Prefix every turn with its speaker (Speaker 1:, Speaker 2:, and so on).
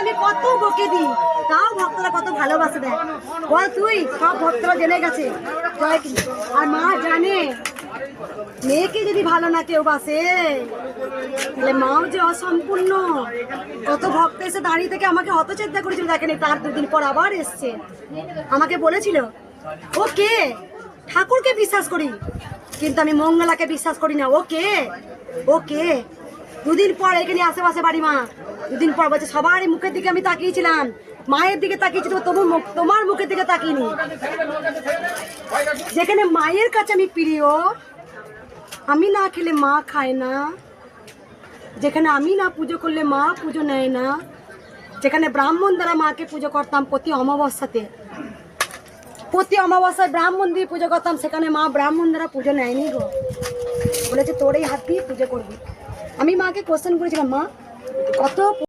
Speaker 1: আমি কত বকে দিই, তাও ভক্তরা কত ভালোবাসে দেয়। বল তুই, সব ভক্তরা জেনে গেছে। আর মা জানে মেয়েকে যদি ভালো না কেউ বাসে তাহলে মাও যে অসম্পূর্ণ। কত ভক্ত এসে দাঁড়িয়ে থেকে আমাকে হতচেষ্টা করেছিল, দেখেনি তার দুদিন পর আবার এসছে, আমাকে বলেছিল ও কে, ঠাকুরকে বিশ্বাস করি কিন্তু আমি মঙ্গলাকে বিশ্বাস করি না। ও কে, ও কে? দুদিন পর এখানে আশেপাশে বাড়ি মা, দুদিন পর বলছে সবার মুখের দিকে আমি তাকিয়েছিলাম, মায়ের দিকে তাকিয়েছি, তোমার মুখের দিকে তাকিয়েনি। যেখানে মায়ের কাছে আমি প্রিয়, আমি না খেলে মা খায় না, যেখানে আমি না পুজো করলে মা পুজো নেয় না, যেখানে ব্রাহ্মণ দ্বারা মাকে পুজো করতাম প্রতি অমাবস্যাতে, প্রতি অমাবস্যায় ব্রাহ্মণ দিয়ে পুজো করতাম, সেখানে মা ব্রাহ্মণ দ্বারা পুজো নেয়নি গো। বলেছে তোর এই হাত দিয়ে পুজো করবি। আমি মাকে কোশ্চেন করেছিলাম, মা কত